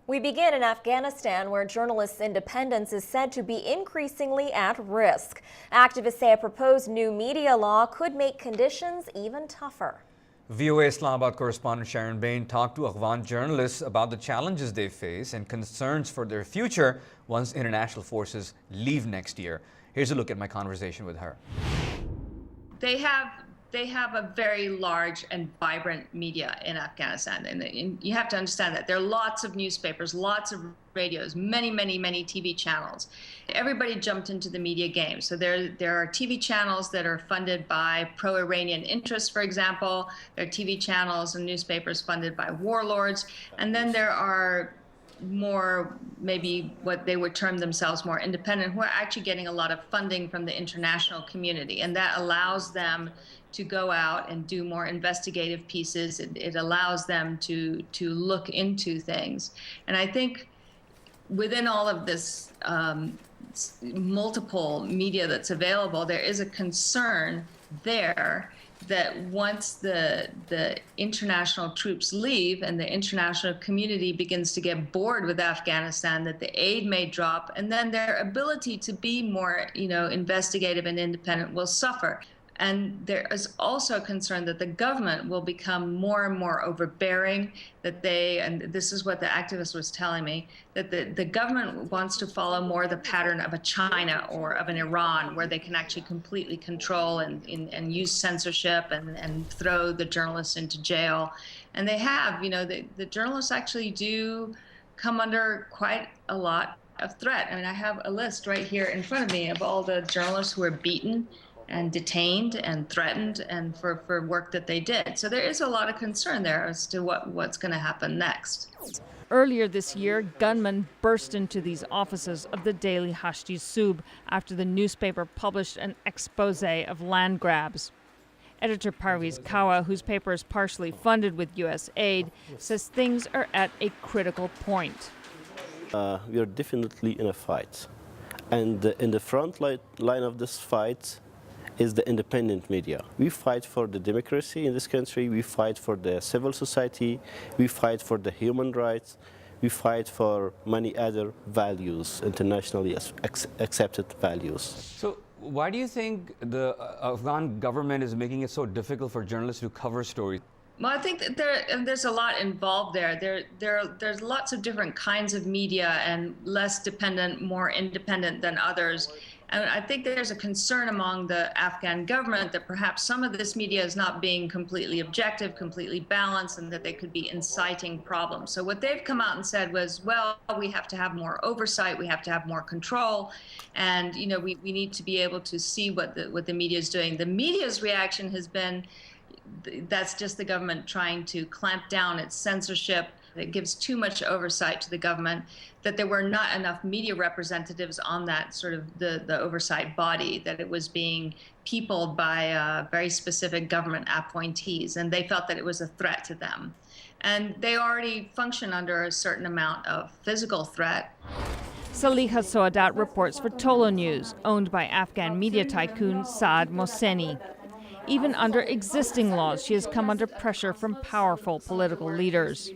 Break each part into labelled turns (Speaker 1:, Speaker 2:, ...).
Speaker 1: We begin in Afghanistan, where journalists' independence is said to be increasingly at risk. Activists say a proposed new media law could make conditions even tougher.
Speaker 2: VOA Islamabad correspondent Sharon Behn talked to Afghan journalists about the challenges they face and concerns for their future once international forces leave next year. Here's a look at my conversation with her.
Speaker 3: They have a very large and vibrant media in Afghanistan. And you have to understand that there are lots of newspapers, lots of radios, many TV channels. Everybody jumped into the media game. So there are TV channels that are funded by pro-Iranian interests, for example. There are TV channels and newspapers funded by warlords. And then there are more, maybe what they would term themselves more independent, who are actually getting a lot of funding from the international community. And that allows them to go out and do more investigative pieces. It allows them to look into things. And I think within all of this multiple media that's available, there is a concern there that once the international troops leave and the international community begins to get bored with Afghanistan, that the aid may drop, and then their ability to be more, investigative and independent will suffer. And there is also a concern that the government will become more and more overbearing, and this is what the activist was telling me, that the government wants to follow more the pattern of a China or of an Iran, where they can actually completely control and use censorship and throw the journalists into jail. And they have, the journalists actually do come under quite a lot of threat. I mean, I have a list right here in front of me of all the journalists who are beaten and detained and threatened and for work that they did. So there is a lot of concern there as to what's going to happen next.
Speaker 4: Earlier this year, gunmen burst into these offices of the daily Hashti Sub after the newspaper published an expose of land grabs. Editor Parviz Kawa, whose paper is partially funded with U.S. aid, says things are at a critical point.
Speaker 5: We are definitely in a fight. And in the front line of this fight is the independent media. We fight for the democracy in this country, we fight for the civil society, we fight for the human rights, we fight for many other values, internationally accepted values.
Speaker 2: So why do you think the Afghan government is making it so difficult for journalists to cover stories?
Speaker 3: Well, I think that there's a lot involved there. There's lots of different kinds of media, and less dependent, more independent than others. And I think there's a concern among the Afghan government that perhaps some of this media is not being completely objective, completely balanced, and that they could be inciting problems. So what they've come out and said was, well, we have to have more oversight, we have to have more control, and we need to be able to see what the media is doing. The media's reaction has been, that's just the government trying to clamp down its censorship. It gives too much oversight to the government, that there were not enough media representatives on that sort of the oversight body, that it was being peopled by very specific government appointees, and they felt that it was a threat to them. And they already function under a certain amount of physical threat.
Speaker 4: Saliha Soadat reports for Tolo News, owned by Afghan media tycoon Saad Mohseni. Even under existing laws, she has come under pressure from powerful political leaders.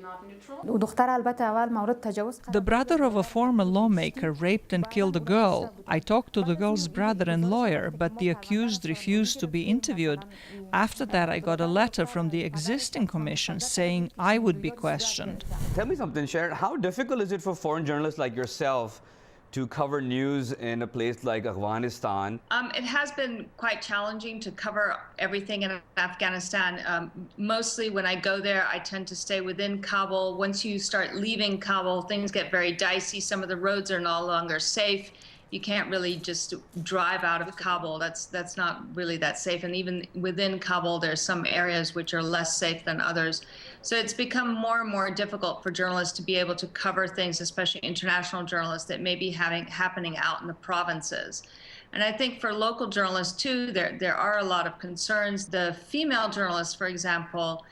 Speaker 6: The brother of a former lawmaker raped and killed a girl. I talked to the girl's brother and lawyer, but the accused refused to be interviewed. After that, I got a letter from the existing commission saying I would be questioned.
Speaker 2: Tell me something, Sharon. How difficult is it for foreign journalists like yourself to cover news in a place like Afghanistan?
Speaker 3: It has been quite challenging to cover everything in Afghanistan. Mostly when I go there, I tend to stay within Kabul. Once you start leaving Kabul, things get very dicey. Some of the roads are no longer safe. You can't really just drive out of Kabul. That's not really that safe. And even within Kabul, there's some areas which are less safe than others. So it's become more and more difficult for journalists to be able to cover things, especially international journalists, that may be happening out in the provinces. And I think for local journalists too, there are a lot of concerns. The female journalists, for example,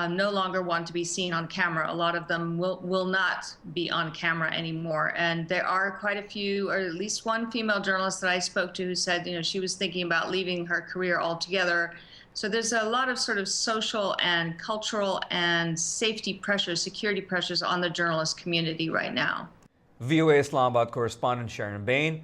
Speaker 3: no longer want to be seen on camera. A lot of them will not be on camera anymore. And there are quite a few, or at least one female journalist that I spoke to who said, she was thinking about leaving her career altogether So there's a lot of sort of social and cultural and safety pressures, security pressures on the journalist community right now.
Speaker 2: VOA Islamabad correspondent Sharon Behn